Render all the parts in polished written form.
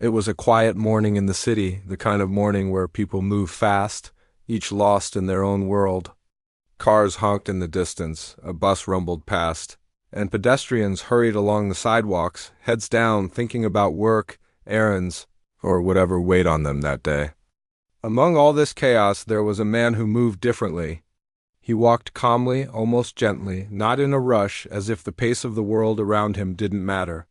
It was a quiet morning in the city, the kind of morning where people move fast, each lost in their own world. Cars honked in the distance, a bus rumbled past, and pedestrians hurried along the sidewalks, heads down, thinking about work, errands, or whatever weighed on them that day. Among all this chaos, there was a man who moved differently. He walked calmly, almost gently, not in a rush, as if the pace of the world around him didn't matter.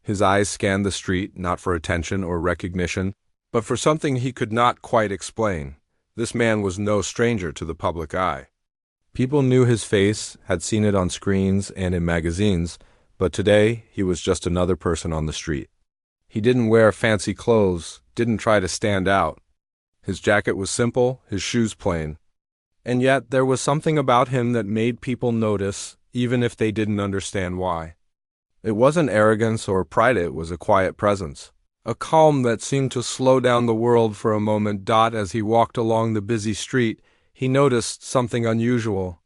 His eyes scanned the street, not for attention or recognition, but for something he could not quite explain. This man was no stranger to the public eye. People knew his face, had seen it on screens and in magazines, but today he was just another person on the street. He didn't wear fancy clothes, didn't try to stand out. His jacket was simple, his shoes plain. And yet there was something about him that made people notice, even if they didn't understand why. It wasn't arrogance or pride, it was a quiet presence. A calm that seemed to slow down the world for a moment. As he walked along the busy street, he noticed something unusual.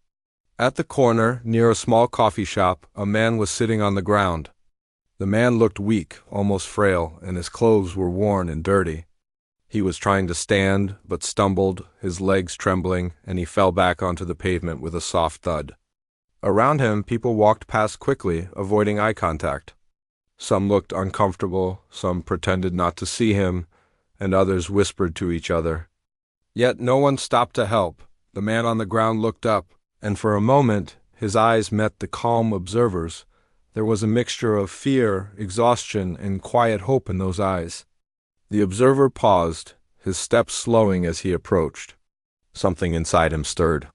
At the corner, near a small coffee shop, a man was sitting on the ground. The man looked weak, almost frail, and his clothes were worn and dirty. He was trying to stand, but stumbled, his legs trembling, and he fell back onto the pavement with a soft thud. Around him, people walked past quickly, avoiding eye contact. Some looked uncomfortable, some pretended not to see him, and others whispered to each other. Yet no one stopped to help. The man on the ground looked up, and for a moment his eyes met the calm observers. There was a mixture of fear, exhaustion, and quiet hope in those eyes. The observer paused, his steps slowing as he approached. Something inside him stirred.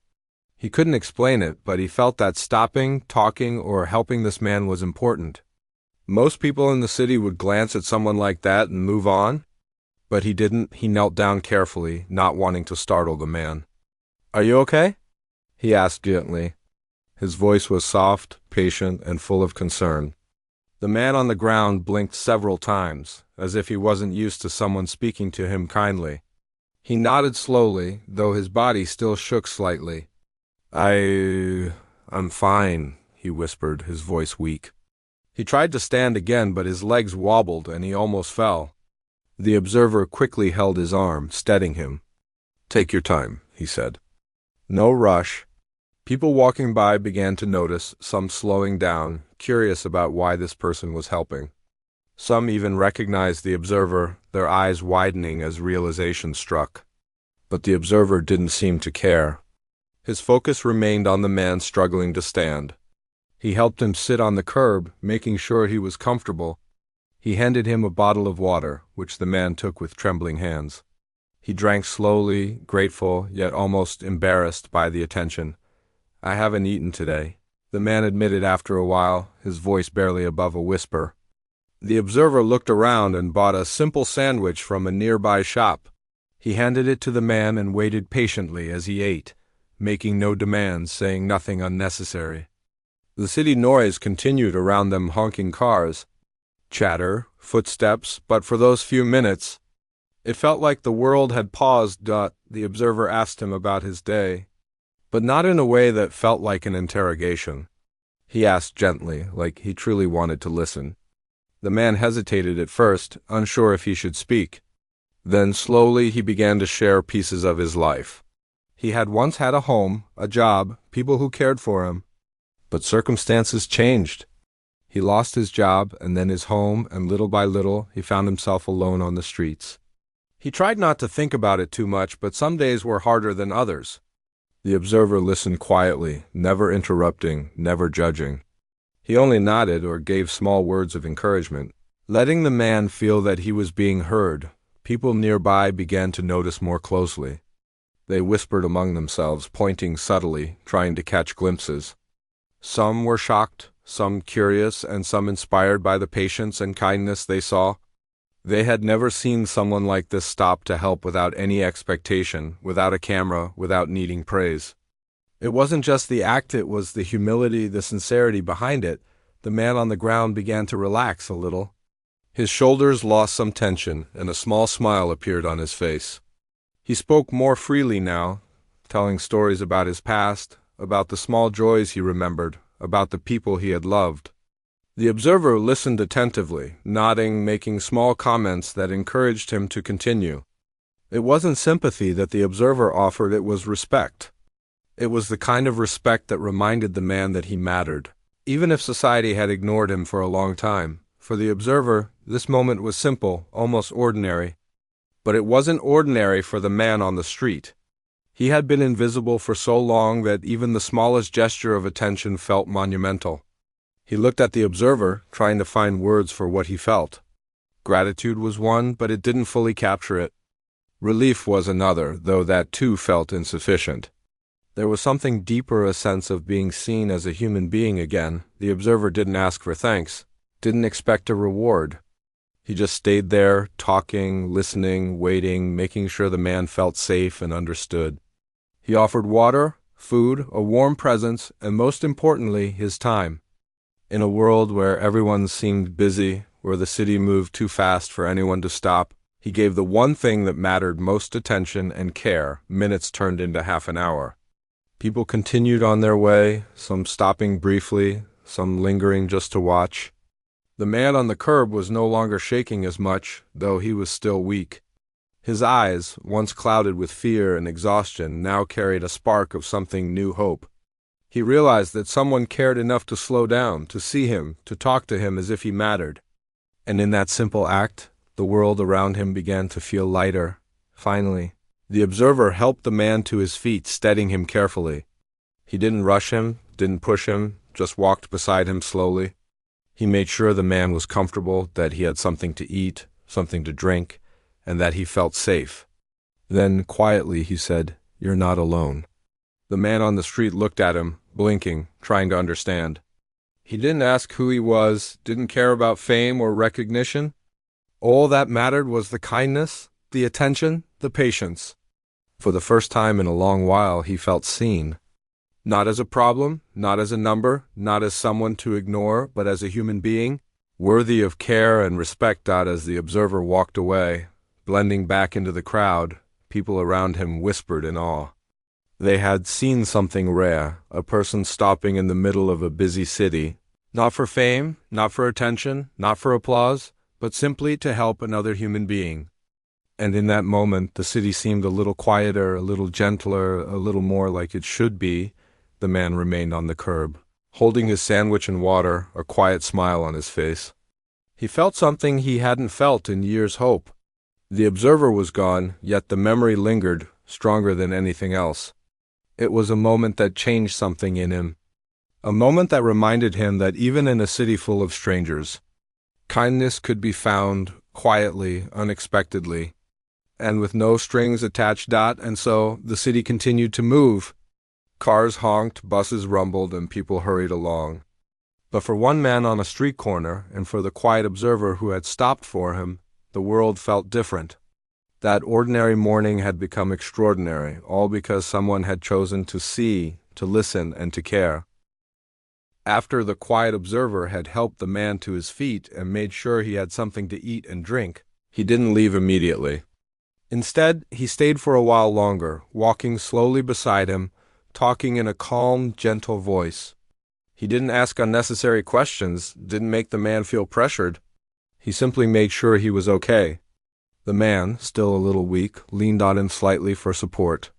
He couldn't explain it, but he felt that stopping, talking, or helping this man was important. Most people in the city would glance at someone like that and move on, but he didn't. He knelt down carefully, not wanting to startle the man. "Are you okay?" he asked gently. His voice was soft, patient, and full of concern. The man on the ground blinked several times, as if he wasn't used to someone speaking to him kindly. He nodded slowly, though his body still shook slightly. I'm fine," he whispered, his voice weak. He tried to stand again, but his legs wobbled and he almost fell. The observer quickly held his arm, steadying him. "Take your time," he said. "No rush." People walking by began to notice, some slowing down, curious about why this person was helping. Some even recognized the observer, their eyes widening as realization struck. But the observer didn't seem to care. His focus remained on the man struggling to stand. He helped him sit on the curb, making sure he was comfortable. He handed him a bottle of water, which the man took with trembling hands. He drank slowly, grateful, yet almost embarrassed by the attention. "I haven't eaten today," the man admitted after a while, his voice barely above a whisper. The observer looked around and bought a simple sandwich from a nearby shop. He handed it to the man and waited patiently as he ate, making no demands, saying nothing unnecessary. The city noise continued around them, honking cars, chatter, footsteps, but for those few minutes, it felt like the world had paused. The observer asked him about his day, but not in a way that felt like an interrogation. He asked gently, like he truly wanted to listen. The man hesitated at first, unsure if he should speak. Then slowly he began to share pieces of his life. He had once had a home, a job, people who cared for him. But circumstances changed. He lost his job and then his home, and little by little he found himself alone on the streets. He tried not to think about it too much, but some days were harder than others. The observer listened quietly, never interrupting, never judging. He only nodded or gave small words of encouragement, letting the man feel that he was being heard. People nearby began to notice more closely. They whispered among themselves, pointing subtly, trying to catch glimpses. Some were shocked, some curious, and some inspired by the patience and kindness they saw. They had never seen someone like this stop to help without any expectation, without a camera, without needing praise. It wasn't just the act, it was the humility, the sincerity behind it. The man on the ground began to relax a little. His shoulders lost some tension, and a small smile appeared on his face. He spoke more freely now, telling stories about his past, about the small joys he remembered, about the people he had loved. The observer listened attentively, nodding, making small comments that encouraged him to continue. It wasn't sympathy that the observer offered, it was respect. It was the kind of respect that reminded the man that he mattered, even if society had ignored him for a long time. For the observer, this moment was simple, almost ordinary. But it wasn't ordinary for the man on the street. He had been invisible for so long that even the smallest gesture of attention felt monumental. He looked at the observer, trying to find words for what he felt. Gratitude was one, but it didn't fully capture it. Relief was another, though that too felt insufficient. There was something deeper, a sense of being seen as a human being again. The observer didn't ask for thanks, didn't expect a reward. He just stayed there, talking, listening, waiting, making sure the man felt safe and understood. He offered water, food, a warm presence, and most importantly, his time. In a world where everyone seemed busy, where the city moved too fast for anyone to stop, he gave the one thing that mattered most attention and care. Minutes turned into half an hour. People continued on their way, some stopping briefly, some lingering just to watch. The man on the curb was no longer shaking as much, though he was still weak. His eyes, once clouded with fear and exhaustion, now carried a spark of something new hope. He realized that someone cared enough to slow down, to see him, to talk to him as if he mattered. And in that simple act, the world around him began to feel lighter. Finally, the observer helped the man to his feet, steadying him carefully. He didn't rush him, didn't push him, just walked beside him slowly. He made sure the man was comfortable, that he had something to eat, something to drink, and that he felt safe. Then, quietly, he said, "You're not alone." The man on the street looked at him, blinking, trying to understand. He didn't ask who he was, didn't care about fame or recognition. All that mattered was the kindness, the attention, the patience. For the first time in a long while, he felt seen. Not as a problem, not as a number, not as someone to ignore, but as a human being, worthy of care and respect. As the observer walked away, blending back into the crowd, people around him whispered in awe. They had seen something rare, a person stopping in the middle of a busy city, not for fame, not for attention, not for applause, but simply to help another human being. And in that moment, the city seemed a little quieter, a little gentler, a little more like it should be. The man remained on the curb, holding his sandwich and water, a quiet smile on his face. He felt something he hadn't felt in years. Hope. The observer was gone, yet the memory lingered, stronger than anything else. It was a moment that changed something in him. A moment that reminded him that even in a city full of strangers, kindness could be found quietly, unexpectedly, and with no strings attached. And so the city continued to move. Cars honked, buses rumbled, and people hurried along. But for one man on a street corner, and for the quiet observer who had stopped for him, the world felt different. That ordinary morning had become extraordinary, all because someone had chosen to see, to listen, and to care. After the quiet observer had helped the man to his feet and made sure he had something to eat and drink, he didn't leave immediately. Instead, he stayed for a while longer, walking slowly beside him, talking in a calm, gentle voice. He didn't ask unnecessary questions, didn't make the man feel pressured. He simply made sure he was okay. The man, still a little weak, leaned on him slightly for support.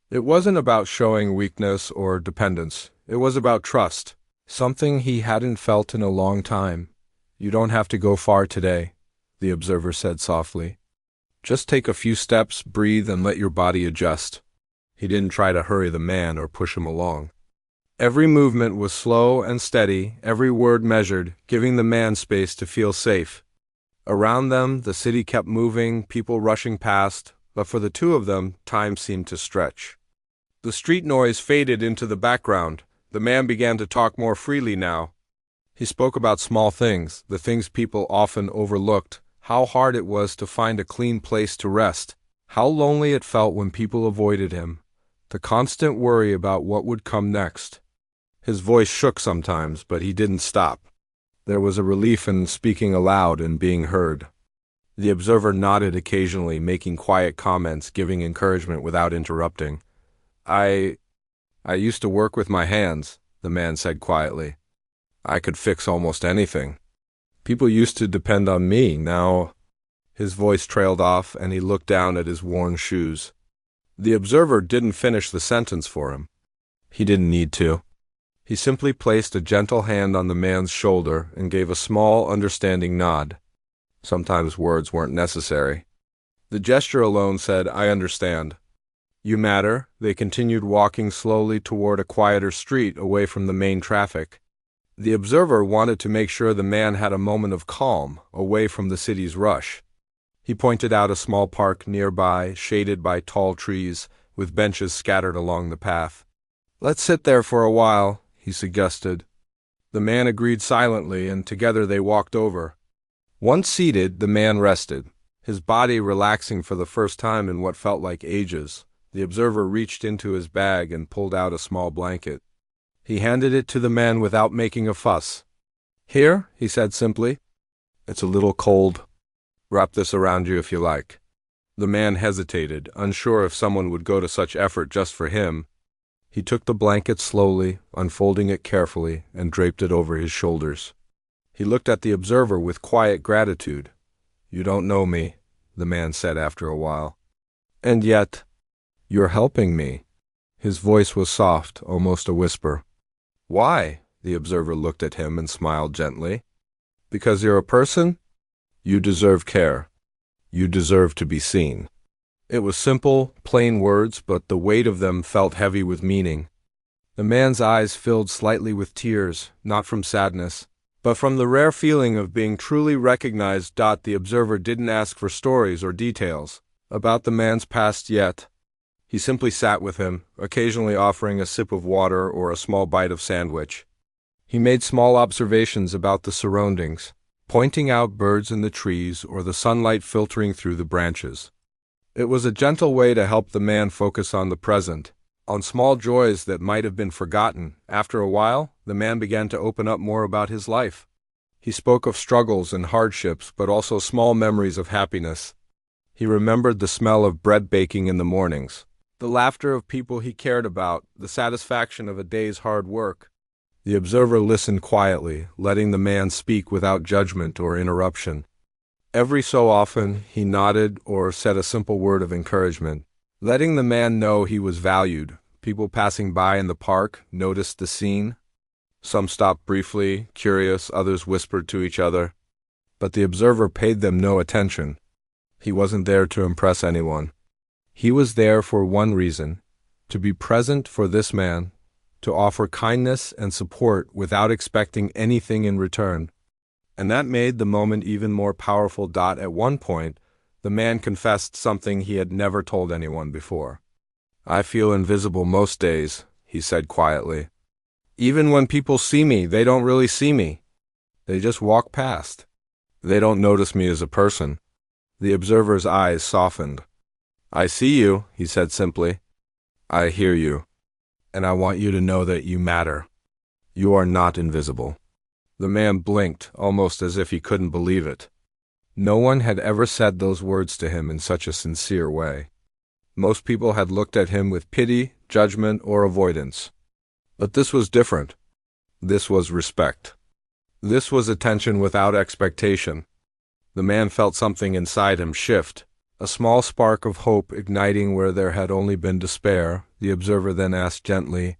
It wasn't about showing weakness or dependence. It was about trust, something he hadn't felt in a long time. "You don't have to go far today," the observer said softly. "Just take a few steps, breathe, and let your body adjust." He didn't try to hurry the man or push him along. Every movement was slow and steady, every word measured, giving the man space to feel safe. Around them, the city kept moving, people rushing past, but for the two of them, time seemed to stretch. The street noise faded into the background. The man began to talk more freely now. He spoke about small things, the things people often overlooked, how hard it was to find a clean place to rest, how lonely it felt when people avoided him, the constant worry about what would come next. His voice shook sometimes, but he didn't stop. There was a relief in speaking aloud and being heard. The observer nodded occasionally, making quiet comments, giving encouragement without interrupting. I used to work with my hands," the man said quietly. I could fix almost anything. People used to depend on me, now—" His voice trailed off, and he looked down at his worn shoes. The observer didn't finish the sentence for him. He didn't need to. He simply placed a gentle hand on the man's shoulder and gave a small, understanding nod. Sometimes words weren't necessary. The gesture alone said, "I understand." "You matter." They continued walking slowly toward a quieter street away from the main traffic. The observer wanted to make sure the man had a moment of calm, away from the city's rush. He pointed out a small park nearby, shaded by tall trees, with benches scattered along the path. "Let's sit there for a while," he suggested. The man agreed silently, and together they walked over. Once seated, the man rested, his body relaxing for the first time in what felt like ages. The observer reached into his bag and pulled out a small blanket. He handed it to the man without making a fuss. "Here," he said simply. "It's a little cold. Wrap this around you if you like." The man hesitated, unsure if someone would go to such effort just for him. He took the blanket slowly, unfolding it carefully, and draped it over his shoulders. He looked at the observer with quiet gratitude. "You don't know me," the man said after a while. "And yet, you're helping me." His voice was soft, almost a whisper. "Why?" The observer looked at him and smiled gently. "Because you're a person? You deserve care. You deserve to be seen." It was simple, plain words, but the weight of them felt heavy with meaning. The man's eyes filled slightly with tears, not from sadness, but from the rare feeling of being truly recognized. The observer didn't ask for stories or details about the man's past yet. He simply sat with him, occasionally offering a sip of water or a small bite of sandwich. He made small observations about the surroundings, pointing out birds in the trees or the sunlight filtering through the branches. It was a gentle way to help the man focus on the present, on small joys that might have been forgotten. After a while, the man began to open up more about his life. He spoke of struggles and hardships, but also small memories of happiness. He remembered the smell of bread baking in the mornings, the laughter of people he cared about, the satisfaction of a day's hard work. The observer listened quietly, letting the man speak without judgment or interruption. Every so often, he nodded or said a simple word of encouragement, letting the man know he was valued. People passing by in the park noticed the scene. Some stopped briefly, curious, others whispered to each other. But the observer paid them no attention. He wasn't there to impress anyone. He was there for one reason: to be present for this man, to offer kindness and support without expecting anything in return. And that made the moment even more powerful. At one point, the man confessed something he had never told anyone before. "I feel invisible most days," he said quietly. "Even when people see me, they don't really see me. They just walk past. They don't notice me as a person." The observer's eyes softened. "I see you," he said simply. "I hear you. And I want you to know that you matter. You are not invisible." The man blinked, almost as if he couldn't believe it. No one had ever said those words to him in such a sincere way. Most people had looked at him with pity, judgment, or avoidance. But this was different. This was respect. This was attention without expectation. The man felt something inside him shift, a small spark of hope igniting where there had only been despair. The observer then asked gently,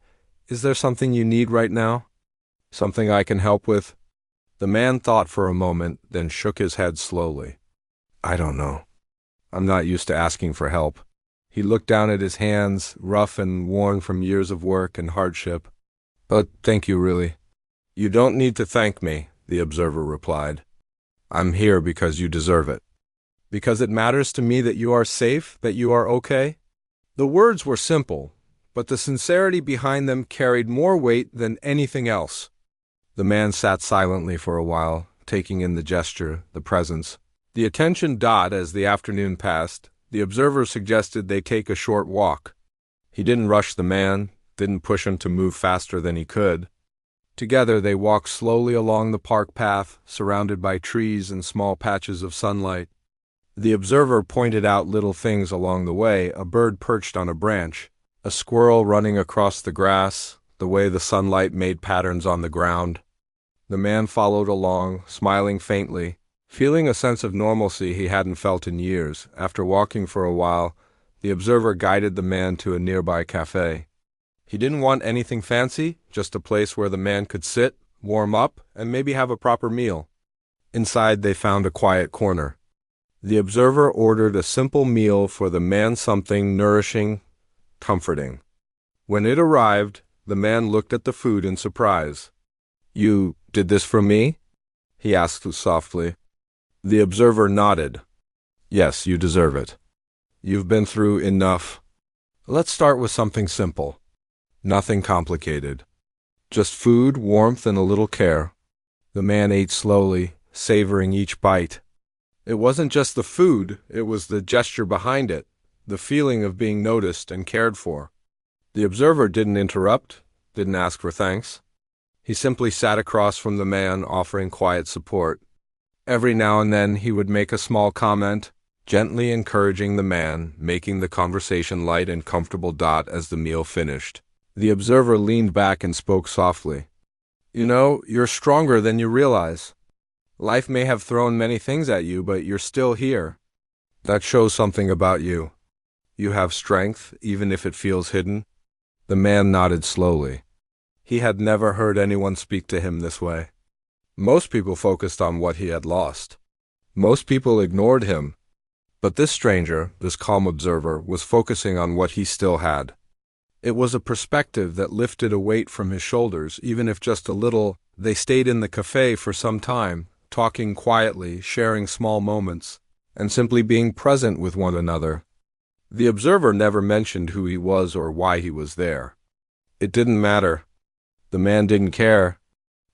"Is there something you need right now? Something I can help with?" The man thought for a moment, then shook his head slowly. "I don't know. I'm not used to asking for help." He looked down at his hands, rough and worn from years of work and hardship. "But thank you, really." "You don't need to thank me," the observer replied. "I'm here because you deserve it. Because it matters to me that you are safe, that you are okay." The words were simple, but the sincerity behind them carried more weight than anything else. The man sat silently for a while, taking in the gesture, the presence, the attention. As the afternoon passed, the observer suggested they take a short walk. He didn't rush the man, didn't push him to move faster than he could. Together they walked slowly along the park path, surrounded by trees and small patches of sunlight. The observer pointed out little things along the way: a bird perched on a branch, a squirrel running across the grass, the way the sunlight made patterns on the ground. The man followed along, smiling faintly, feeling a sense of normalcy he hadn't felt in years. After walking for a while, the observer guided the man to a nearby cafe. He didn't want anything fancy, just a place where the man could sit, warm up, and maybe have a proper meal. Inside, they found a quiet corner. The observer ordered a simple meal for the man, something nourishing, comforting. When it arrived, the man looked at the food in surprise. "You did this for me?" he asked softly. The observer nodded. "Yes, you deserve it. You've been through enough. Let's start with something simple. Nothing complicated. Just food, warmth, and a little care." The man ate slowly, savoring each bite. It wasn't just the food, it was the gesture behind it, the feeling of being noticed and cared for. The observer didn't interrupt, didn't ask for thanks. He simply sat across from the man, offering quiet support. Every now and then he would make a small comment, gently encouraging the man, making the conversation light and comfortable. As the meal finished, the observer leaned back and spoke softly. "You know, you're stronger than you realize. Life may have thrown many things at you, but you're still here. That shows something about you. You have strength, even if it feels hidden." The man nodded slowly. He had never heard anyone speak to him this way. Most people focused on what he had lost. Most people ignored him. But this stranger, this calm observer, was focusing on what he still had. It was a perspective that lifted a weight from his shoulders, even if just a little. They stayed in the cafe for some time, talking quietly, sharing small moments, and simply being present with one another. The observer never mentioned who he was or why he was there. It didn't matter. The man didn't care.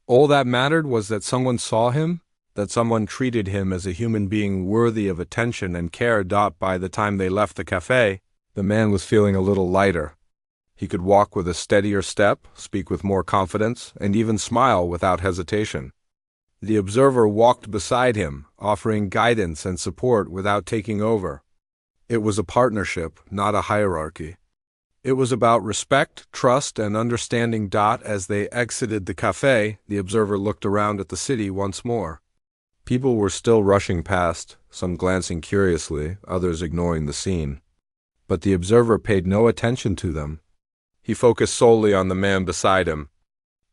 All that mattered was that someone saw him, that someone treated him as a human being worthy of attention and care. By the time they left the cafe, the man was feeling a little lighter. He could walk with a steadier step, speak with more confidence, and even smile without hesitation. The observer walked beside him, offering guidance and support without taking over. It was a partnership, not a hierarchy. It was about respect, trust, and understanding. As they exited the cafe, the observer looked around at the city once more. People were still rushing past, some glancing curiously, others ignoring the scene. But the observer paid no attention to them. He focused solely on the man beside him.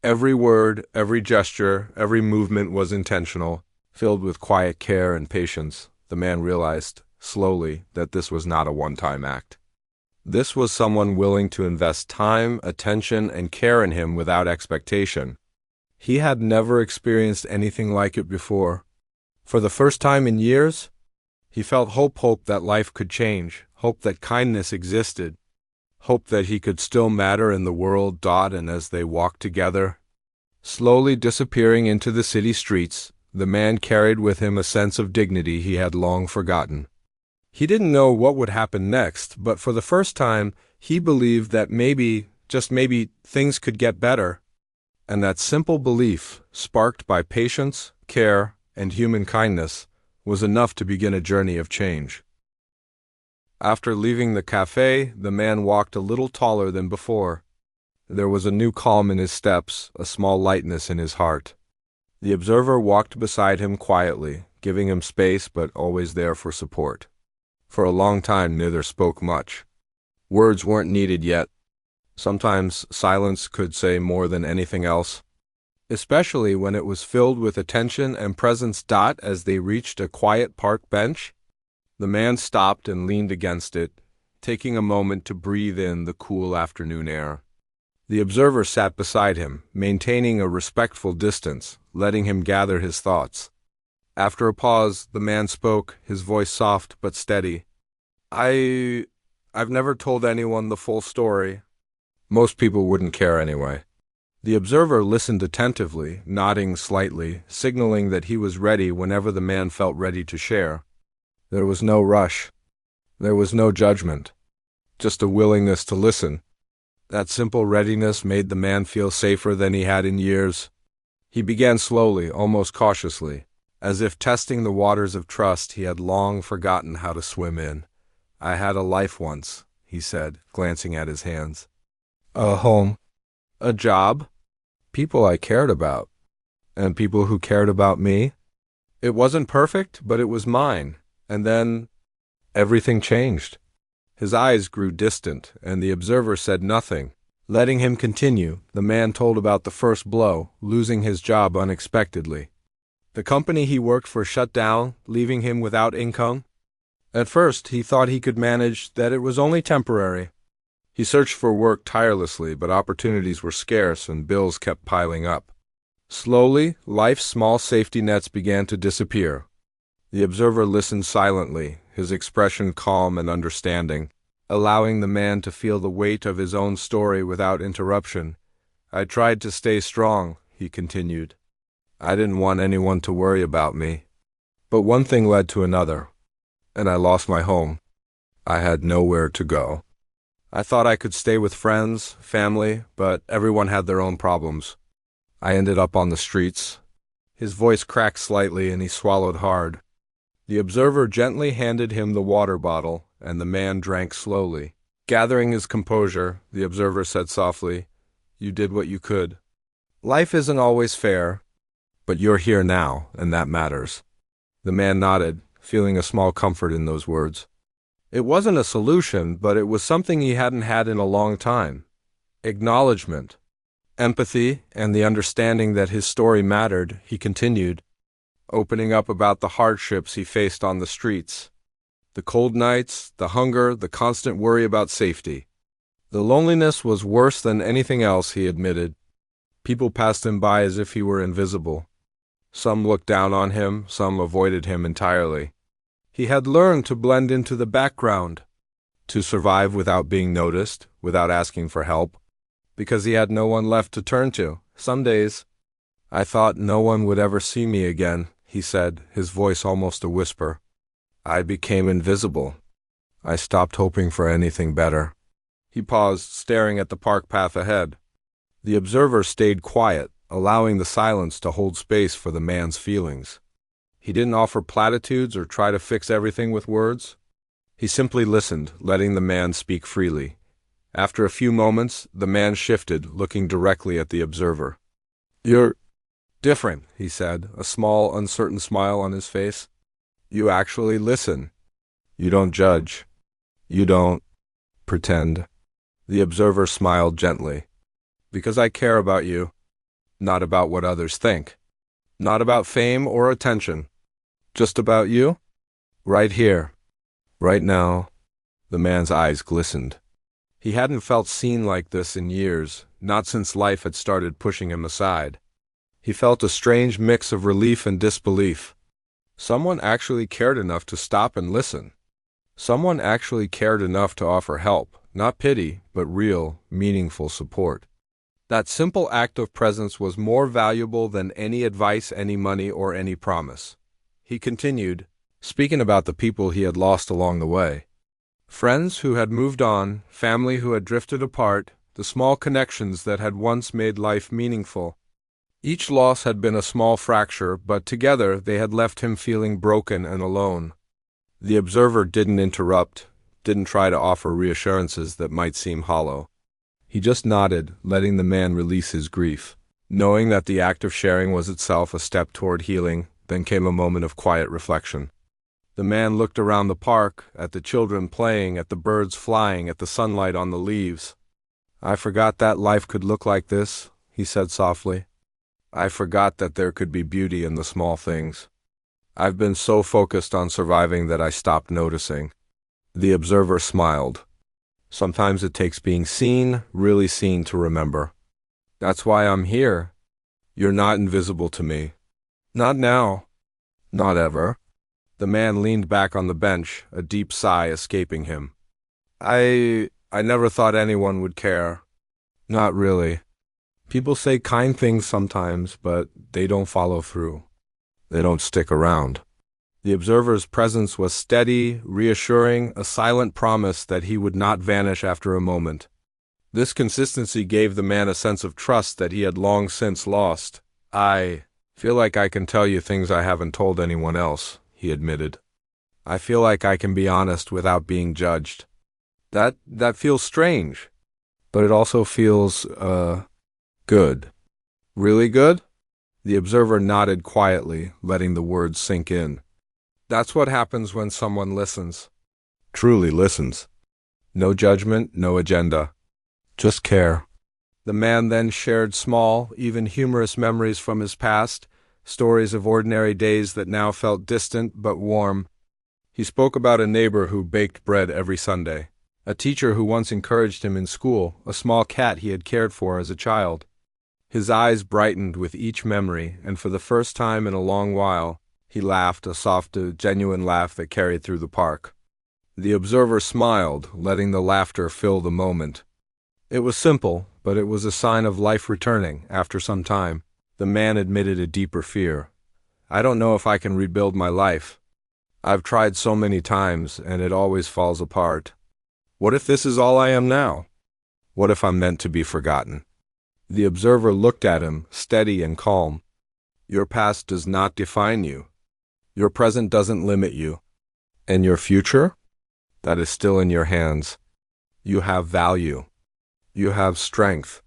Every word, every gesture, every movement was intentional, filled with quiet care and patience. The man realized, slowly, that this was not a one-time act. This was someone willing to invest time, attention, and care in him without expectation. He had never experienced anything like it before. For the first time in years, he felt hope that life could change, hope that kindness existed, hope that he could still matter in the world. And as they walked together, slowly disappearing into the city streets, the man carried with him a sense of dignity he had long forgotten. He didn't know what would happen next, but for the first time, he believed that maybe, just maybe, things could get better. And that simple belief, sparked by patience, care, and human kindness, was enough to begin a journey of change. After leaving the cafe, the man walked a little taller than before. There was a new calm in his steps, a small lightness in his heart. The observer walked beside him quietly, giving him space but always there for support. For a long time, neither spoke much. Words weren't needed yet. Sometimes silence could say more than anything else, especially when it was filled with attention and presence. As they reached a quiet park bench, the man stopped and leaned against it, taking a moment to breathe in the cool afternoon air. The observer sat beside him, maintaining a respectful distance, letting him gather his thoughts. After a pause, the man spoke, his voice soft but steady. I've never told anyone the full story. Most people wouldn't care anyway." The observer listened attentively, nodding slightly, signaling that he was ready whenever the man felt ready to share. There was no rush. There was no judgment. Just a willingness to listen. That simple readiness made the man feel safer than he had in years. He began slowly, almost cautiously, as if testing the waters of trust he had long forgotten how to swim in. "I had a life once," he said, glancing at his hands. "A home. A job. People I cared about. and people who cared about me. It wasn't perfect, but it was mine. And then everything changed. His eyes grew distant, and the observer said nothing. Letting him continue, the man told about the first blow, losing his job unexpectedly. The company he worked for shut down, leaving him without income. At first, he thought he could manage, that it was only temporary. He searched for work tirelessly, but opportunities were scarce and bills kept piling up. Slowly, life's small safety nets began to disappear. The observer listened silently, his expression calm and understanding, allowing the man to feel the weight of his own story without interruption. I tried to stay strong, he continued. I didn't want anyone to worry about me. But one thing led to another, and I lost my home. I had nowhere to go. I thought I could stay with friends, family, but everyone had their own problems. I ended up on the streets. His voice cracked slightly and he swallowed hard. The observer gently handed him the water bottle, and the man drank slowly. Gathering his composure, the observer said softly, "You did what you could. Life isn't always fair, but you're here now, and that matters." The man nodded, feeling a small comfort in those words. It wasn't a solution, but it was something he hadn't had in a long time. Acknowledgement, empathy, and the understanding that his story mattered, he continued, opening up about the hardships he faced on the streets. The cold nights, the hunger, the constant worry about safety. The loneliness was worse than anything else, he admitted. People passed him by as if he were invisible. Some looked down on him, some avoided him entirely. He had learned to blend into the background, to survive without being noticed, without asking for help, because he had no one left to turn to. Some days, I thought no one would ever see me again, he said, his voice almost a whisper. I became invisible. I stopped hoping for anything better. He paused, staring at the park path ahead. The observer stayed quiet, allowing the silence to hold space for the man's feelings. He didn't offer platitudes or try to fix everything with words. He simply listened, letting the man speak freely. After a few moments, the man shifted, looking directly at the observer. "You're different," he said, a small, uncertain smile on his face. "You actually listen. You don't judge. You don't pretend." The observer smiled gently. "Because I care about you, not about what others think. Not about fame or attention. Just about you. Right here. Right now." The man's eyes glistened. He hadn't felt seen like this in years, not since life had started pushing him aside. He felt a strange mix of relief and disbelief. Someone actually cared enough to stop and listen. Someone actually cared enough to offer help, not pity, but real, meaningful support. That simple act of presence was more valuable than any advice, any money, or any promise. He continued, speaking about the people he had lost along the way. Friends who had moved on, family who had drifted apart, the small connections that had once made life meaningful. Each loss had been a small fracture, but together they had left him feeling broken and alone. The observer didn't interrupt, didn't try to offer reassurances that might seem hollow. He just nodded, letting the man release his grief. Knowing that the act of sharing was itself a step toward healing, then came a moment of quiet reflection. The man looked around the park, at the children playing, at the birds flying, at the sunlight on the leaves. "I forgot that life could look like this," he said softly. "I forgot that there could be beauty in the small things. I've been so focused on surviving that I stopped noticing." The observer smiled. "Sometimes it takes being seen, really seen, to remember. That's why I'm here. You're not invisible to me. Not now. Not ever." The man leaned back on the bench, a deep sigh escaping him. I never thought anyone would care. Not really. People say kind things sometimes, but they don't follow through. They don't stick around." The observer's presence was steady, reassuring, a silent promise that he would not vanish after a moment. This consistency gave the man a sense of trust that he had long since lost. "I feel like I can tell you things I haven't told anyone else," he admitted. "I feel like I can be honest without being judged. That feels strange, but it also feels, good." "Really good?" The observer nodded quietly, letting the words sink in. That's what happens when someone listens. Truly listens. No judgment, no agenda. Just care. The man then shared small, even humorous memories from his past, stories of ordinary days that now felt distant but warm. He spoke about a neighbor who baked bread every Sunday, a teacher who once encouraged him in school, a small cat he had cared for as a child. His eyes brightened with each memory, and for the first time in a long while, he laughed, a soft, genuine laugh that carried through the park. The observer smiled, letting the laughter fill the moment. It was simple, but it was a sign of life returning after some time. The man admitted a deeper fear. I don't know if I can rebuild my life. I've tried so many times, and it always falls apart. What if this is all I am now? What if I'm meant to be forgotten? The observer looked at him, steady and calm. Your past does not define you. Your present doesn't limit you. And your future? That is still in your hands. You have value. You have strength.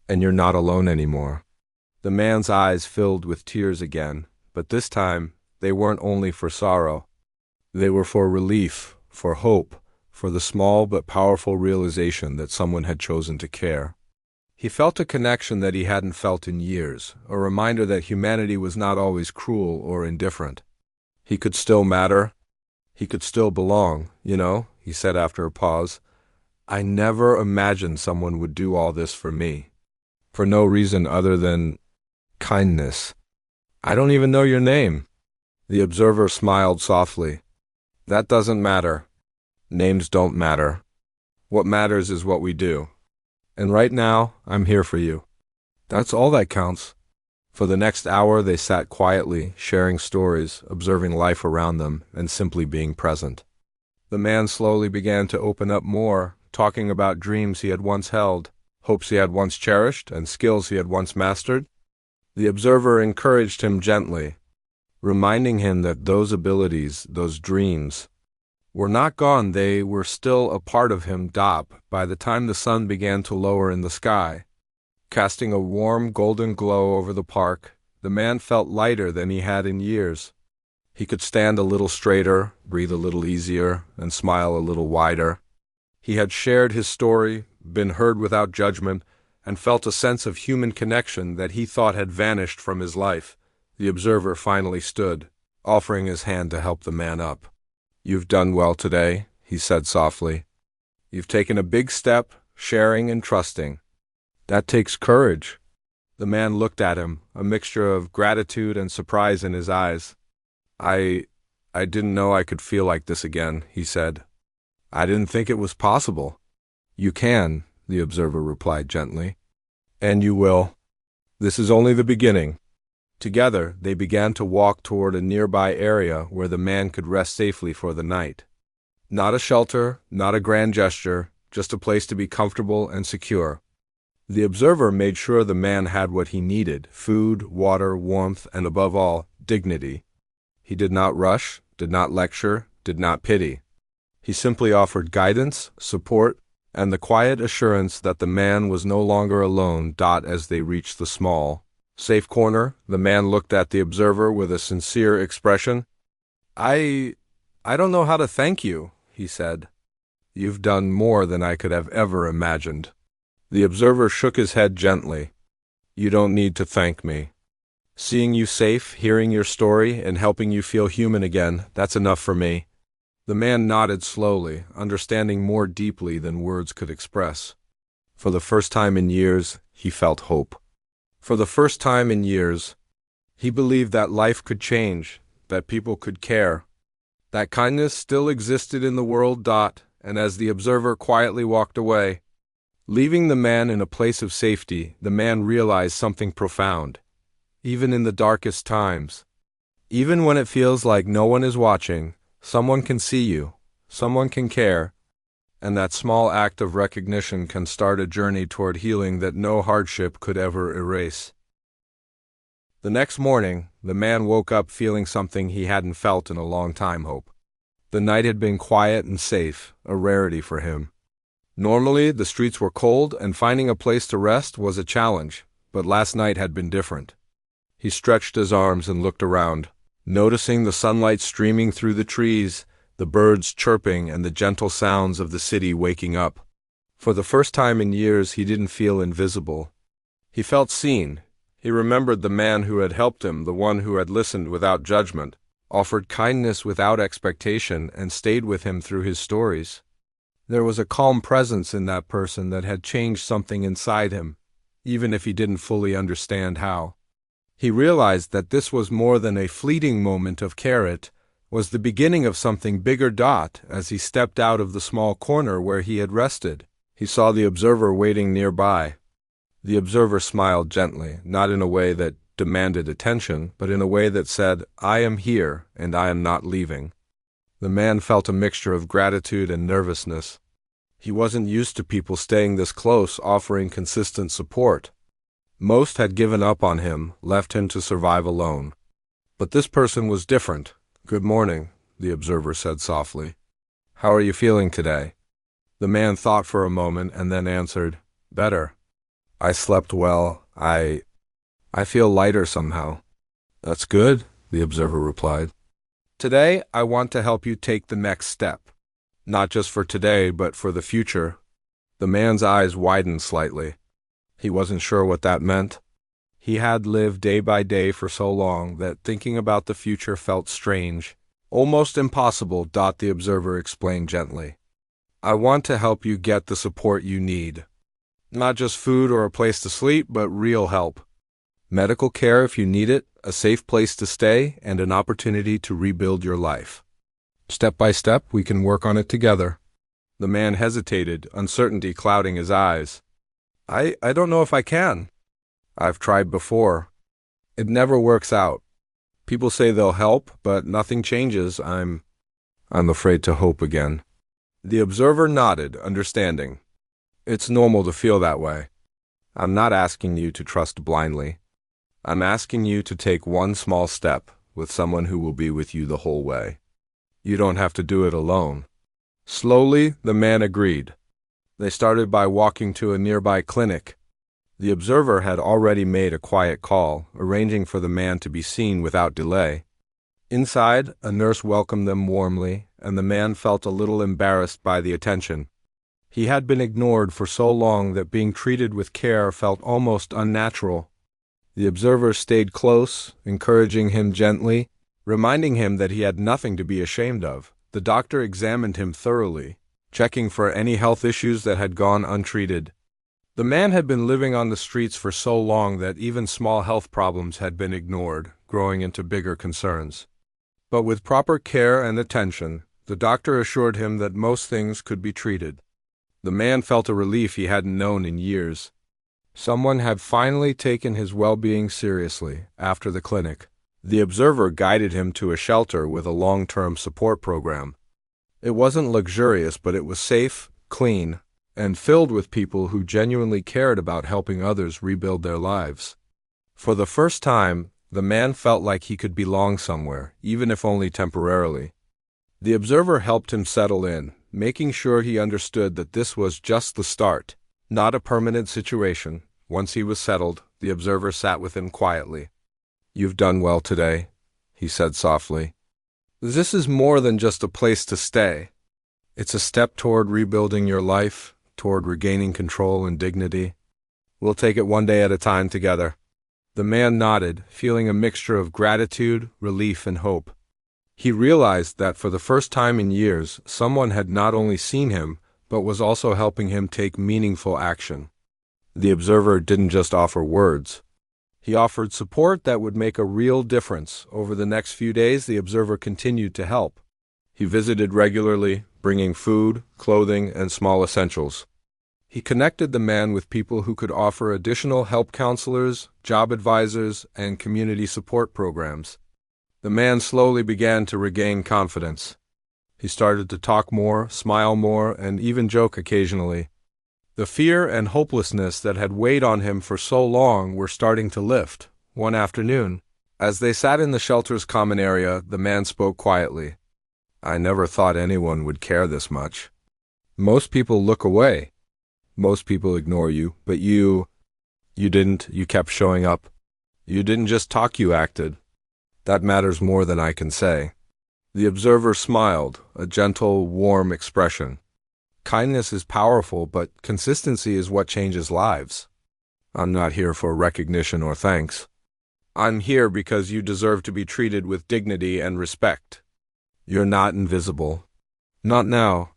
And you're not alone anymore. The man's eyes filled with tears again, but this time they weren't only for sorrow. They were for relief, for hope, for the small but powerful realization that someone had chosen to care. He felt a connection that he hadn't felt in years, a reminder that humanity was not always cruel or indifferent. He could still matter. He could still belong, he said after a pause. I never imagined someone would do all this for me. For no reason other than kindness. I don't even know your name. The observer smiled softly. That doesn't matter. Names don't matter. What matters is what we do. And right now, I'm here for you. That's all that counts. For the next hour, they sat quietly, sharing stories, observing life around them, and simply being present. The man slowly began to open up more, talking about dreams he had once held, hopes he had once cherished, and skills he had once mastered. The observer encouraged him gently, reminding him that those abilities, those dreams, were not gone. They were still a part of him. By the time the sun began to lower in the sky, casting a warm golden glow over the park, the man felt lighter than he had in years. He could stand a little straighter, breathe a little easier, and smile a little wider. He had shared his story, been heard without judgment, and felt a sense of human connection that he thought had vanished from his life. The observer finally stood, offering his hand to help the man up. You've done well today, he said softly. You've taken a big step, sharing and trusting. That takes courage. The man looked at him, a mixture of gratitude and surprise in his eyes. I didn't know I could feel like this again, he said. I didn't think it was possible. You can, the observer replied gently. And you will. This is only the beginning. Together, they began to walk toward a nearby area where the man could rest safely for the night. Not a shelter, not a grand gesture, just a place to be comfortable and secure. The observer made sure the man had what he needed: food, water, warmth, and above all, dignity. He did not rush, did not lecture, did not pity. He simply offered guidance, support, and the quiet assurance that the man was no longer alone. As they reached the small, safe corner, the man looked at the observer with a sincere expression. I don't know how to thank you, he said. You've done more than I could have ever imagined. The observer shook his head gently. You don't need to thank me. Seeing you safe, hearing your story, and helping you feel human again, that's enough for me. The man nodded slowly, understanding more deeply than words could express. For the first time in years, he felt hope. For the first time in years, he believed that life could change, that people could care, that kindness still existed in the world. And as the observer quietly walked away, leaving the man in a place of safety, the man realized something profound. Even in the darkest times, even when it feels like no one is watching, someone can see you, someone can care, and that small act of recognition can start a journey toward healing that no hardship could ever erase. The next morning, the man woke up feeling something he hadn't felt in a long time: hope. The night had been quiet and safe, a rarity for him. Normally, the streets were cold, and finding a place to rest was a challenge, but last night had been different. He stretched his arms and looked around, noticing the sunlight streaming through the trees, the birds chirping, and the gentle sounds of the city waking up. For the first time in years, he didn't feel invisible. He felt seen. He remembered the man who had helped him, the one who had listened without judgment, offered kindness without expectation, and stayed with him through his stories. There was a calm presence in that person that had changed something inside him, even if he didn't fully understand how. He realized that this was more than a fleeting moment of care. It was the beginning of something bigger. As he stepped out of the small corner where he had rested, he saw the observer waiting nearby. The observer smiled gently, not in a way that demanded attention, but in a way that said, "I am here, and I am not leaving." The man felt a mixture of gratitude and nervousness. He wasn't used to people staying this close, offering consistent support. Most had given up on him, left him to survive alone. But this person was different. "Good morning," the observer said softly. "How are you feeling today?" The man thought for a moment and then answered, "Better. I slept well. I feel lighter somehow." "That's good," the observer replied. "Today, I want to help you take the next step. Not just for today, but for the future." The man's eyes widened slightly. He wasn't sure what that meant. He had lived day by day for so long that thinking about the future felt strange, almost impossible. The observer explained gently. "I want to help you get the support you need. Not just food or a place to sleep, but real help. Medical care if you need it, a safe place to stay, and an opportunity to rebuild your life. Step by step, we can work on it together." The man hesitated, uncertainty clouding his eyes. I don't know if I can. I've tried before. It never works out. People say they'll help, but nothing changes. I'm afraid to hope again." The observer nodded, understanding. "It's normal to feel that way. I'm not asking you to trust blindly. I'm asking you to take one small step with someone who will be with you the whole way. You don't have to do it alone." Slowly, the man agreed. They started by walking to a nearby clinic. The observer had already made a quiet call, arranging for the man to be seen without delay. Inside, a nurse welcomed them warmly, and the man felt a little embarrassed by the attention. He had been ignored for so long that being treated with care felt almost unnatural. The observer stayed close, encouraging him gently, reminding him that he had nothing to be ashamed of. The doctor examined him thoroughly, checking for any health issues that had gone untreated. The man had been living on the streets for so long that even small health problems had been ignored, growing into bigger concerns. But with proper care and attention, the doctor assured him that most things could be treated. The man felt a relief he hadn't known in years. Someone had finally taken his well-being seriously. After the clinic, the observer guided him to a shelter with a long-term support program. It wasn't luxurious, but it was safe, clean, and filled with people who genuinely cared about helping others rebuild their lives. For the first time, the man felt like he could belong somewhere, even if only temporarily. The observer helped him settle in, making sure he understood that this was just the start, not a permanent situation. Once he was settled, the observer sat with him quietly. "You've done well today," he said softly. "This is more than just a place to stay. It's a step toward rebuilding your life, toward regaining control and dignity. We'll take it one day at a time together." The man nodded, feeling a mixture of gratitude, relief, and hope. He realized that for the first time in years, someone had not only seen him, but was also helping him take meaningful action. The observer didn't just offer words. He offered support that would make a real difference. Over the next few days, the observer continued to help. He visited regularly, bringing food, clothing, and small essentials. He connected the man with people who could offer additional help: counselors, job advisors, and community support programs. The man slowly began to regain confidence. He started to talk more, smile more, and even joke occasionally. The fear and hopelessness that had weighed on him for so long were starting to lift. One afternoon, as they sat in the shelter's common area, the man spoke quietly. "I never thought anyone would care this much. Most people look away. Most people ignore you, but you didn't. You kept showing up." You didn't just talk, you acted. That matters more than I can say. The observer smiled, a gentle, warm expression. Kindness is powerful, but consistency is what changes lives. I'm not here for recognition or thanks. I'm here because you deserve to be treated with dignity and respect. You're not invisible. Not now.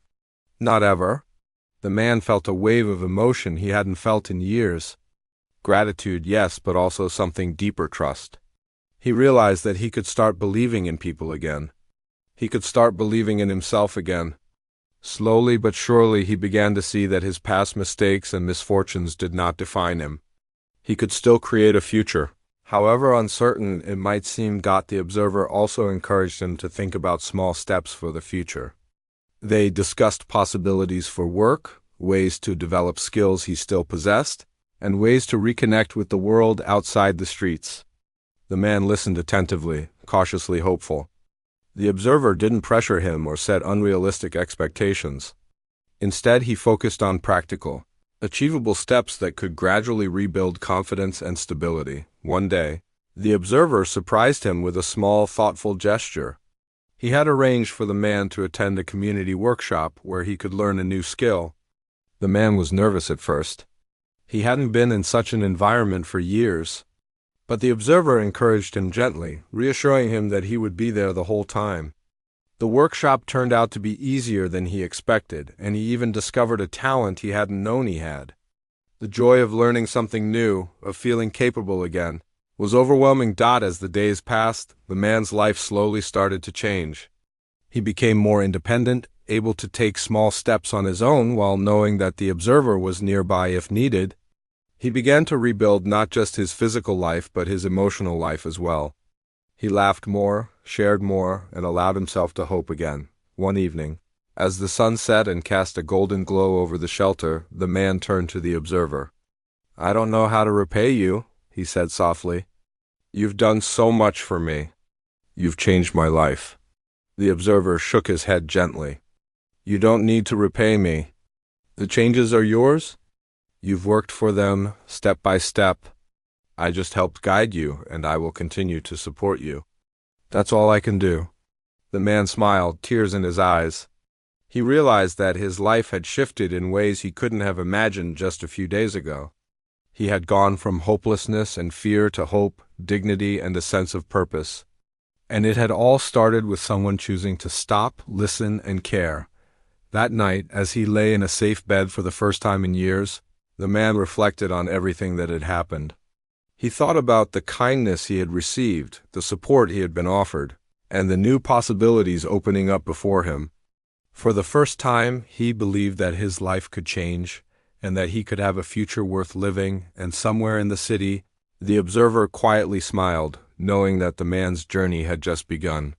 Not ever. The man felt a wave of emotion he hadn't felt in years. Gratitude, yes, but also something deeper: trust. He realized that he could start believing in people again. He could start believing in himself again. Slowly but surely he began to see that his past mistakes and misfortunes did not define him. He could still create a future. However uncertain it might seem, the observer also encouraged him to think about small steps for the future. They discussed possibilities for work, ways to develop skills he still possessed, and ways to reconnect with the world outside the streets. The man listened attentively, cautiously hopeful. The observer didn't pressure him or set unrealistic expectations. Instead, he focused on practical, achievable steps that could gradually rebuild confidence and stability. One day, the observer surprised him with a small, thoughtful gesture. He had arranged for the man to attend a community workshop where he could learn a new skill. The man was nervous at first. He hadn't been in such an environment for years. But the observer encouraged him gently, reassuring him that he would be there the whole time. The workshop turned out to be easier than he expected, and he even discovered a talent he hadn't known he had. The joy of learning something new, of feeling capable again, was overwhelming. As the days passed, the man's life slowly started to change. He became more independent, able to take small steps on his own while knowing that the observer was nearby if needed. He began to rebuild not just his physical life but his emotional life as well. He laughed more, shared more, and allowed himself to hope again. One evening, as the sun set and cast a golden glow over the shelter, the man turned to the observer. "I don't know how to repay you," he said softly. "You've done so much for me. You've changed my life." The observer shook his head gently. "You don't need to repay me. The changes are yours. You've worked for them, step by step. I just helped guide you, and I will continue to support you. That's all I can do." The man smiled, tears in his eyes. He realized that his life had shifted in ways he couldn't have imagined just a few days ago. He had gone from hopelessness and fear to hope, dignity, and a sense of purpose. And it had all started with someone choosing to stop, listen, and care. That night, as he lay in a safe bed for the first time in years, the man reflected on everything that had happened. He thought about the kindness he had received, the support he had been offered, and the new possibilities opening up before him. For the first time, he believed that his life could change, and that he could have a future worth living, and somewhere in the city, the observer quietly smiled, knowing that the man's journey had just begun.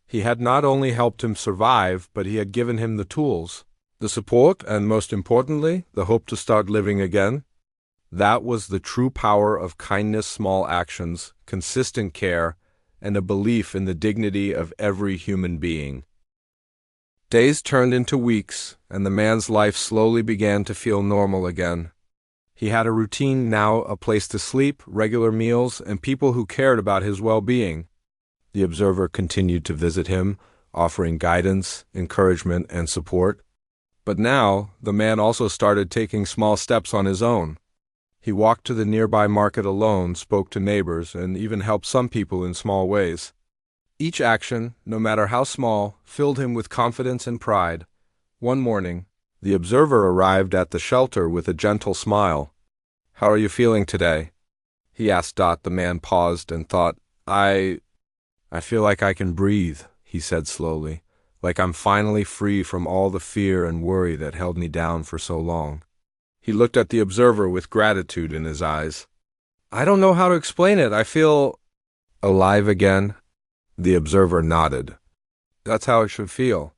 He had not only helped him survive, but he had given him the tools, the support, and most importantly, the hope to start living again. That was the true power of kindness: small actions, consistent care, and a belief in the dignity of every human being. Days turned into weeks, and the man's life slowly began to feel normal again. He had a routine now, a place to sleep, regular meals, and people who cared about his well-being. The observer continued to visit him, offering guidance, encouragement, and support. But now, the man also started taking small steps on his own. He walked to the nearby market alone, spoke to neighbors, and even helped some people in small ways. Each action, no matter how small, filled him with confidence and pride. One morning, the observer arrived at the shelter with a gentle smile. "How are you feeling today?" he asked. The man paused and thought. I feel like I can breathe," he said slowly, "like I'm finally free from all the fear and worry that held me down for so long." He looked at the observer with gratitude in his eyes. "I don't know how to explain it. I feel alive again." The observer nodded. "That's how it should feel.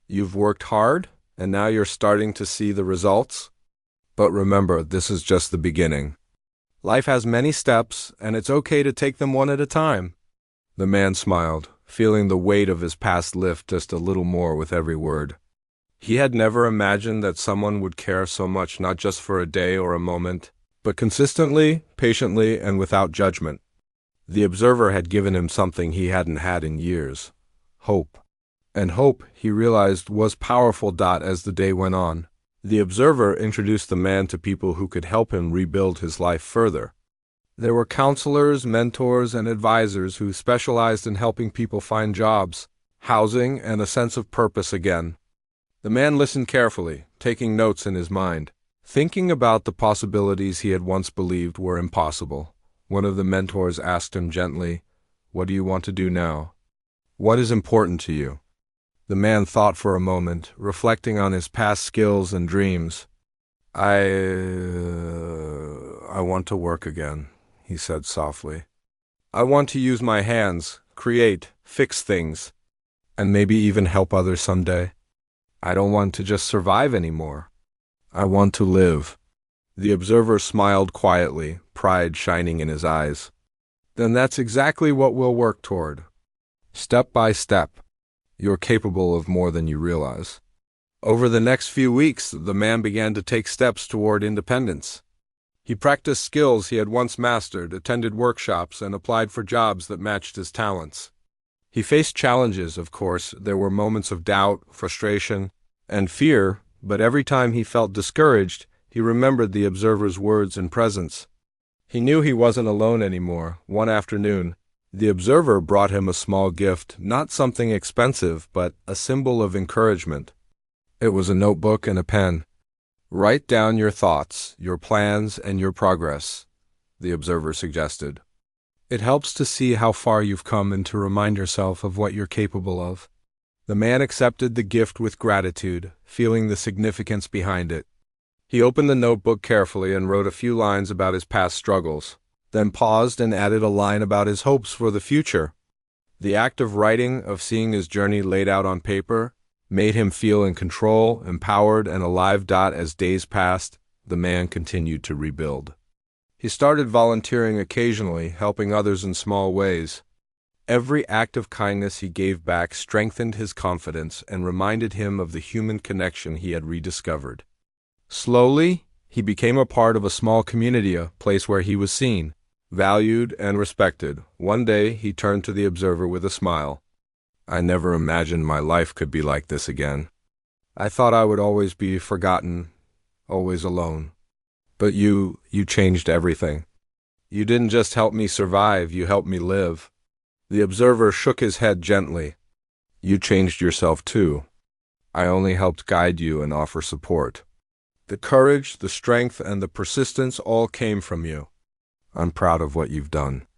You've worked hard, and now you're starting to see the results. But remember, this is just the beginning. Life has many steps, and it's okay to take them one at a time." The man smiled, feeling the weight of his past lift just a little more with every word. He had never imagined that someone would care so much, not just for a day or a moment, but consistently, patiently, and without judgment. The observer had given him something he hadn't had in years: hope. And hope, he realized, was powerful. As the day went on, the observer introduced the man to people who could help him rebuild his life further. There were counselors, mentors, and advisors who specialized in helping people find jobs, housing, and a sense of purpose again. The man listened carefully, taking notes in his mind, thinking about the possibilities he had once believed were impossible. One of the mentors asked him gently, "What do you want to do now? What is important to you?" The man thought for a moment, reflecting on his past skills and dreams. I want to work again," he said softly. "I want to use my hands, create, fix things, and maybe even help others someday. I don't want to just survive anymore. I want to live." The observer smiled quietly, pride shining in his eyes. "Then that's exactly what we'll work toward. Step by step. You're capable of more than you realize." Over the next few weeks, the man began to take steps toward independence. He practiced skills he had once mastered, attended workshops, and applied for jobs that matched his talents. He faced challenges, of course. There were moments of doubt, frustration, and fear, but every time he felt discouraged, he remembered the observer's words and presence. He knew he wasn't alone anymore. One afternoon, the observer brought him a small gift, not something expensive, but a symbol of encouragement. It was a notebook and a pen. "Write down your thoughts, your plans, and your progress," the observer suggested. "It helps to see how far you've come and to remind yourself of what you're capable of." The man accepted the gift with gratitude, feeling the significance behind it. He opened the notebook carefully and wrote a few lines about his past struggles, then paused and added a line about his hopes for the future. The act of writing, of seeing his journey laid out on paper, made him feel in control, empowered, and alive. As days passed, the man continued to rebuild. He started volunteering occasionally, helping others in small ways. Every act of kindness he gave back strengthened his confidence and reminded him of the human connection he had rediscovered. Slowly, he became a part of a small community, a place where he was seen, valued, and respected. One day, he turned to the observer with a smile. "I never imagined my life could be like this again. I thought I would always be forgotten, always alone. But you changed everything. You didn't just help me survive, you helped me live." The observer shook his head gently. "You changed yourself too. I only helped guide you and offer support. The courage, the strength, and the persistence all came from you. I'm proud of what you've done."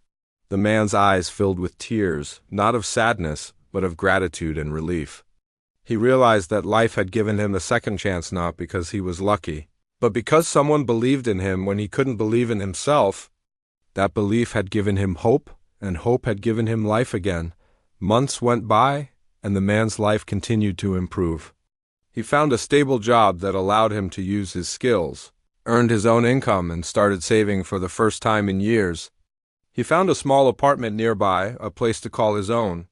The man's eyes filled with tears, not of sadness, but of gratitude and relief. He realized that life had given him a second chance, not because he was lucky, but because someone believed in him when he couldn't believe in himself. That belief had given him hope, and hope had given him life again. Months went by, and the man's life continued to improve. He found a stable job that allowed him to use his skills, earned his own income, and started saving for the first time in years. He found a small apartment nearby, a place to call his own.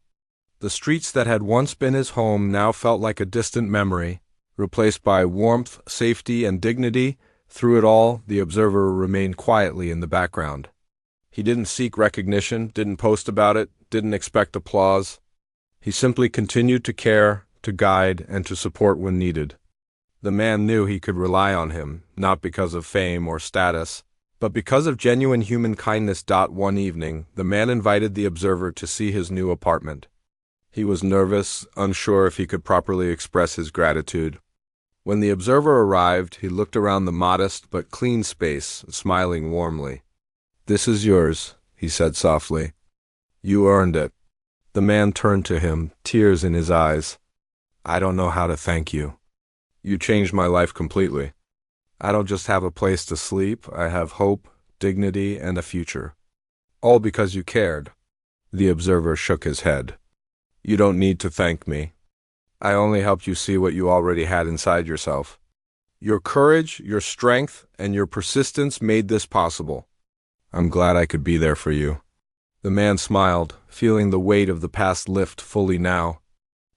The streets that had once been his home now felt like a distant memory, replaced by warmth, safety, and dignity. Through it all, the observer remained quietly in the background. He didn't seek recognition, didn't post about it, didn't expect applause. He simply continued to care, to guide, and to support when needed. The man knew he could rely on him, not because of fame or status, but because of genuine human kindness. One evening, the man invited the observer to see his new apartment. He was nervous, unsure if he could properly express his gratitude. When the observer arrived, he looked around the modest but clean space, smiling warmly. "This is yours," he said softly. "You earned it." The man turned to him, tears in his eyes. "I don't know how to thank you. You changed my life completely. I don't just have a place to sleep, I have hope, dignity, and a future. All because you cared." The observer shook his head. "You don't need to thank me. I only helped you see what you already had inside yourself. Your courage, your strength, and your persistence made this possible. I'm glad I could be there for you." The man smiled, feeling the weight of the past lift fully now.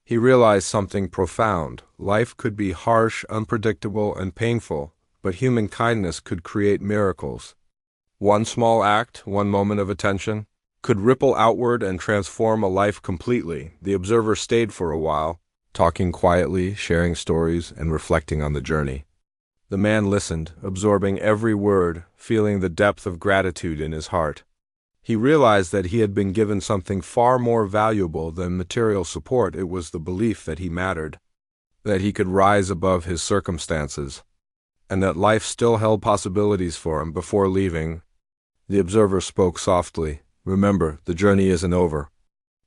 He realized something profound. Life could be harsh, unpredictable, and painful, but human kindness could create miracles. One small act, one moment of attention, could ripple outward and transform a life completely. The observer stayed for a while, talking quietly, sharing stories, and reflecting on the journey. The man listened, absorbing every word, feeling the depth of gratitude in his heart. He realized that he had been given something far more valuable than material support. It was the belief that he mattered, that he could rise above his circumstances, and that life still held possibilities for him. Before leaving, the observer spoke softly. Remember, the journey isn't over.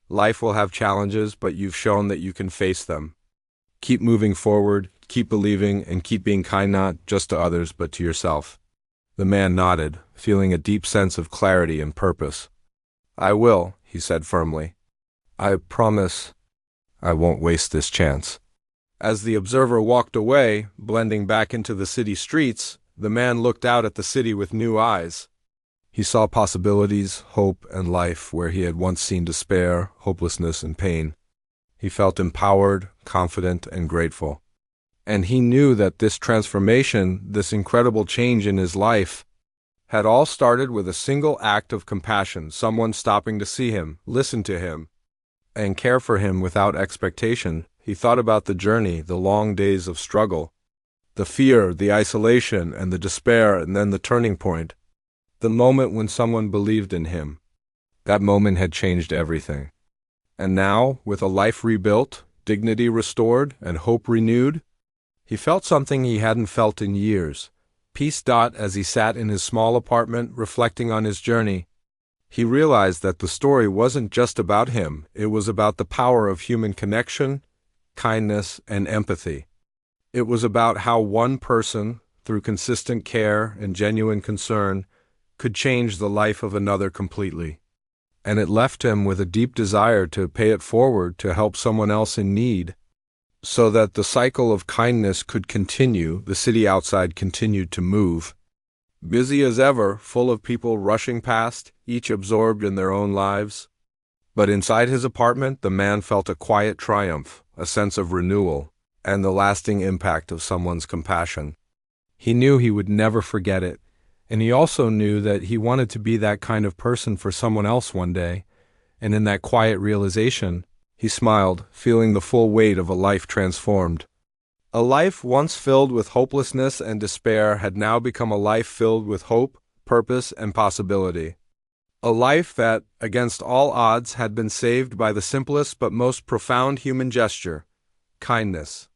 Life will have challenges, but you've shown that you can face them. Keep moving forward, keep believing, and keep being kind not just to others, but to yourself. The man nodded, feeling a deep sense of clarity and purpose. I will, he said firmly. I promise I won't waste this chance. As the observer walked away, blending back into the city streets, the man looked out at the city with new eyes. He saw possibilities, hope, and life where he had once seen despair, hopelessness, and pain. He felt empowered, confident, and grateful. And he knew that this transformation, this incredible change in his life, had all started with a single act of compassion, someone stopping to see him, listen to him, and care for him without expectation. He thought about the journey, the long days of struggle, the fear, the isolation, and the despair, and then the turning point, the moment when someone believed in him. That moment had changed everything. And now, with a life rebuilt, dignity restored, and hope renewed, he felt something he hadn't felt in years. Peace. As he sat in his small apartment, reflecting on his journey, he realized that the story wasn't just about him. It was about the power of human connection, kindness, and empathy. It was about how one person, through consistent care and genuine concern, could change the life of another completely. And it left him with a deep desire to pay it forward, to help someone else in need, so that the cycle of kindness could continue. The city outside continued to move, busy as ever, full of people rushing past, each absorbed in their own lives. But inside his apartment, the man felt a quiet triumph, a sense of renewal, and the lasting impact of someone's compassion. He knew he would never forget it, and he also knew that he wanted to be that kind of person for someone else one day. And in that quiet realization, he smiled, feeling the full weight of a life transformed. A life once filled with hopelessness and despair had now become a life filled with hope, purpose, and possibility. A life that, against all odds, had been saved by the simplest but most profound human gesture: kindness.